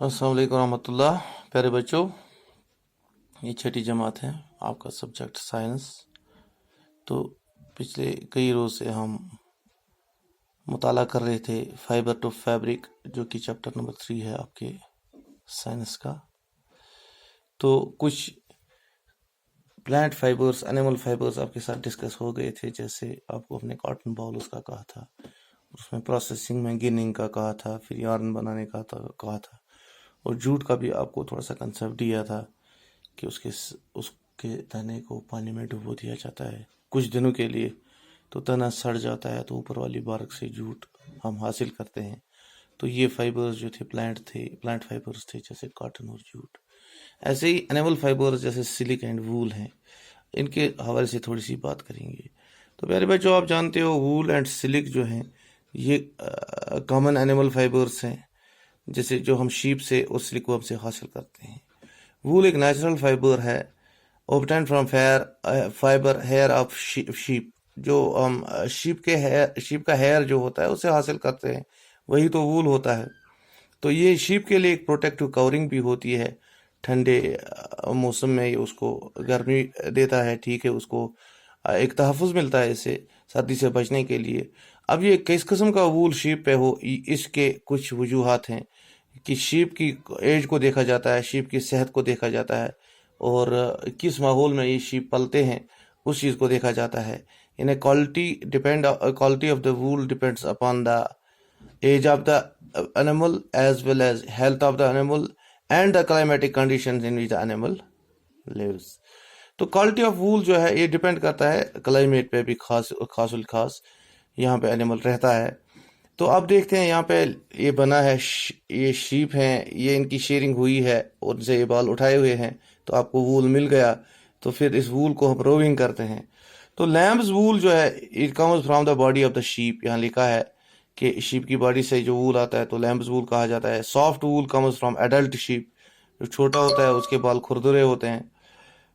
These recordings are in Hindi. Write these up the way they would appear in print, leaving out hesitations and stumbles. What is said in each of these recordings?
अस्सलाम वालेकुम रहमतुल्लाह। प्यारे बच्चों, ये छठी जमात है, आपका सब्जेक्ट साइंस। तो पिछले कई रोज़ से हम मुताला कर रहे थे फाइबर टू फैब्रिक, जो कि चैप्टर नंबर 3 है आपके साइंस का। तो कुछ प्लांट फाइबर्स, एनिमल फाइबर्स आपके साथ डिस्कस हो गए थे। जैसे आपको अपने कॉटन बॉल उसका कहा था, उसमें प्रोसेसिंग में गिनिंग का कहा था, फिर यार्न बनाने का कहा था, और जूट का भी आपको थोड़ा सा कंसेप्ट दिया था कि उसके तने को पानी में डुबो दिया जाता है कुछ दिनों के लिए, तो तना सड़ जाता है, तो ऊपर वाली बार्क से जूट हम हासिल करते हैं। तो ये फाइबर्स जो थे प्लांट फाइबर्स थे, जैसे कॉटन और जूट। ऐसे ही एनिमल फाइबर्स जैसे सिलिक एंड वूल हैं, इनके हवाले से थोड़ी सी बात करेंगे। तो प्यारे बच्चों, आप जानते हो वूल एंड सिलिक जो हैं ये कॉमन एनिमल फाइबर्स हैं, जैसे जो हम शीप से और सिल्कवर्म से हासिल करते हैं। वूल एक नेचुरल फाइबर है, obtain from fibre hair of sheep. जो हम शीप का हेयर जो होता है उससे हासिल करते हैं, वही तो वूल होता है। तो ये शीप के लिए एक प्रोटेक्टिव कवरिंग भी होती है। ठंडे मौसम में ये उसको गर्मी देता है, ठीक है, उसको एक तहफ़्फ़ुज़ मिलता है इससे, सर्दी से बचने के लिए। अब ये किस किस्म का वूल शीप पे हो, इसके कुछ वजूहात हैं कि शीप की एज को देखा जाता है, शीप की सेहत को देखा जाता है, और किस माहौल में ये शीप पलते हैं उस चीज़ को देखा जाता है। इन्हें quality of the wool depends upon the age of the animal as well as health of the animal and the climatic conditions in which the animal lives. तो क्वालिटी ऑफ वूल जो है ये डिपेंड करता है क्लाइमेट पे भी, खास यहाँ पे एनिमल रहता है। तो अब देखते हैं यहाँ पे ये बना है, ये शीप हैं, ये इनकी शेयरिंग हुई है और इनसे ये बाल उठाए हुए हैं, तो आपको वूल मिल गया। तो फिर इस वूल को हम रोविंग करते हैं। तो लैम्ब्स वूल जो है it comes from the body of the sheep. यहाँ लिखा है कि शीप की बॉडी से जो वूल आता है तो लैम्ब्स वूल कहा जाता है। Soft wool comes from adult sheep, जो छोटा होता है उसके बाल खुरदुरे होते हैं।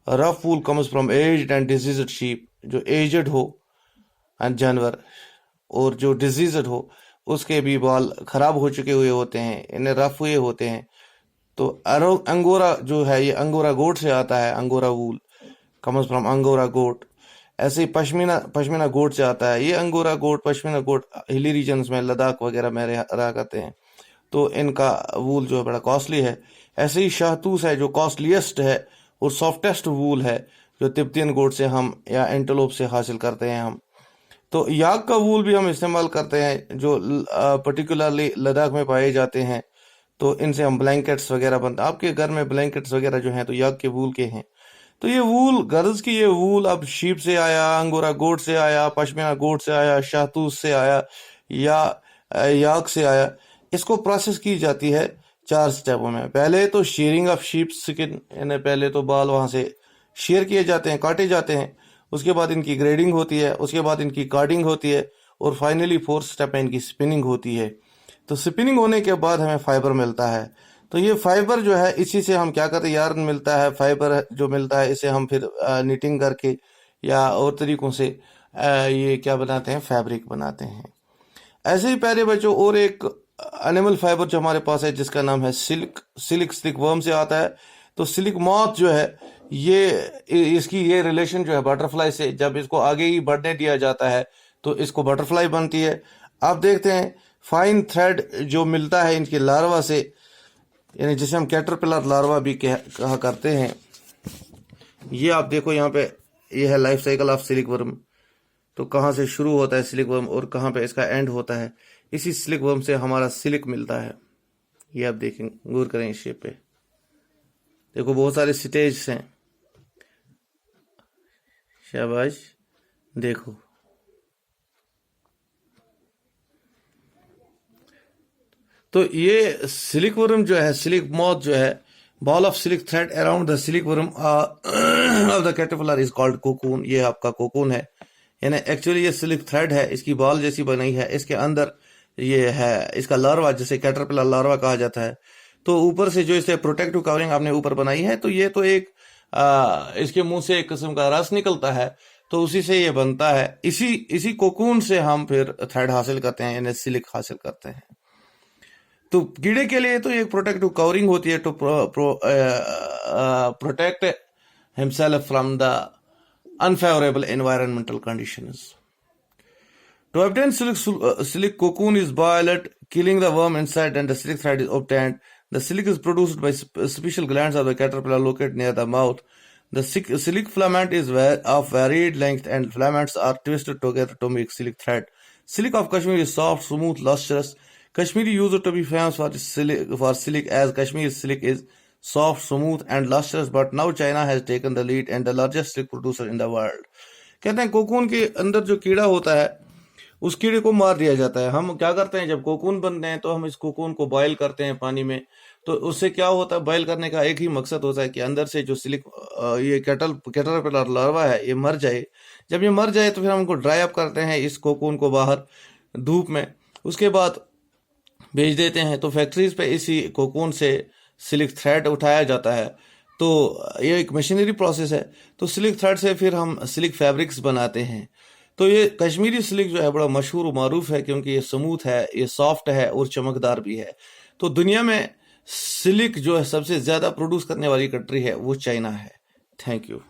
Rough wool comes from aged and diseased sheep, जो एज्ड हो एंड जानवर और जो डिजीज्ड हो उसके भी बाल खराब हो चुके हुए होते हैं, इन्हें रफ हुए होते हैं। तो अंगोरा जो है ये अंगोरा गोट से आता है। Angora wool comes from angora goat. ऐसे ही पश्मीना गोट से आता है। ये अंगोरा गोट, पश्मीना गोट हिली रीजन्स में, लद्दाख वगैरह में रहा करते हैं, तो इनका वूल जो है बड़ा कॉस्टली है। ऐसे ही शाहतूस है जो कॉस्टलीस्ट है और सॉफ्टेस्ट वूल है, जो तिब्बतियन गोट से हम या एंटेलोप से हासिल करते हैं हम। तो याक का वूल भी हम इस्तेमाल करते हैं, जो पर्टिकुलरली लद्दाख में पाए जाते हैं। तो इनसे हम ब्लैंकेट्स वगैरह बनते, आपके घर में ब्लैंकेट्स वगैरह जो हैं तो याक के वूल के हैं। तो ये वूल गर्ल्स की, ये वूल अब शीप से आया, अंगोरा गोट से आया, पश्मीना गोट से आया, शाहतूस से आया या याक से आया। इसको प्रोसेस की जाती है 4 स्टेपों में। पहले तो शेयरिंग ऑफ शीप स्किन, यानी पहले तो बाल वहां से शेयर किए जाते हैं, काटे जाते हैं। उसके बाद इनकी ग्रेडिंग होती है, उसके बाद इनकी कार्डिंग होती है, और फाइनली 4th स्टेप में इनकी स्पिनिंग होती है। तो स्पिनिंग होने के बाद हमें फाइबर मिलता है। तो ये फाइबर जो है इसी से हम क्या करते हैं, यार्न मिलता है, फाइबर जो मिलता है इसे हम फिर निटिंग करके या और तरीकों से ये क्या बनाते हैं, फैब्रिक बनाते हैं। ऐसे ही प्यारे बच्चों, और एक एनिमल फाइबर जो हमारे पास है जिसका नाम है सिल्क वर्म से आता है। तो सिल्क मॉथ जो है इसकी ये रिलेशन जो है बटरफ्लाई से, जब इसको आगे ही बढ़ने दिया जाता है तो इसको बटरफ्लाई बनती है। आप देखते हैं फाइन थ्रेड जो मिलता है इनके लार्वा से, यानी जिसे हम कैटरपिलर लार्वा भी कहा करते हैं। ये आप देखो यहाँ पे, ये है life cycle of silk worm. तो कहाँ से शुरू होता है सिल्क वर्म और कहाँ पे इसका एंड होता है, इसी सिल्क वर्म से हमारा सिल्क मिलता है। ये आप देखें, गौर करें इस शेप पे, देखो बहुत सारे स्टेज हैं। शाबाश, देखो। तो ये सिल्क वर्म जो है, सिल्क मॉथ जो है, ball of silk thread around the silk worm of the caterpillar is called cocoon. ये आपका कोकून है, यानी एक्चुअली ये सिल्क थ्रेड है, इसकी बॉल जैसी बनी है, इसके अंदर ये है इसका लार्वा, जिसे कैटरपिलर लार्वा कहा जाता है। तो ऊपर से जो इसे प्रोटेक्टिव कवरिंग आपने ऊपर बनाई है, तो ये तो एक इसके मुंह से एक किस्म का रस निकलता है, तो उसी से ये बनता है। इसी कोकून से हम फिर थ्रेड हासिल करते हैं, यानी सिल्क हासिल करते हैं। तो कीड़े के लिए तो एक प्रोटेक्टिव कवरिंग होती है to protect himself from the unfavourable environmental conditions. To obtain silk cocoon is boiled, killing the worm inside, and the silk thread is obtained. The silk is produced by special glands of the caterpillar located near the mouth. The silk filament is of varied length, and filaments are twisted together to make silk thread. Silk of Kashmir is soft, smooth, lustrous. Kashmiri used to be famous for silk, as Kashmir silk is soft, smooth, and lustrous. But now China has taken the lead and the largest silk producer in the world. कहते हैं कोकून के अंदर जो कीड़ा होता है उस कीड़े को मार दिया जाता है. हम क्या करते हैं, जब कोकून बनते हैं तो हम इस कोकून को बॉयल करते हैं पानी में. तो उससे क्या होता है, बॉयल करने का एक ही मकसद होता है कि अंदर से जो सिलिक ये कैटरपिलर लार्वा है ये मर जाए. जब ये मर जाए तो फिर हम उनको ड्राई अप करते हैं इस कोकून को बाहर धूप में. उसके बाद भेज देते हैं. तो फैक्ट्रीज पे इसी कोकून से सिल्क थ्रेड उठाया जाता है. तो ये एक मशीनरी प्रोसेस है. तो सिल्क थ्रेड से फिर हम सिल्क फैब्रिक्स बनाते हैं. तो ये कश्मीरी सिल्क जो है बड़ा मशहूर मारूफ है क्योंकि ये स्मूथ है, ये सॉफ्ट है और चमकदार भी है. तो दुनिया में सिल्क जो है सबसे ज्यादा प्रोड्यूस करने वाली कंट्री है वो चाइना है. Thank you.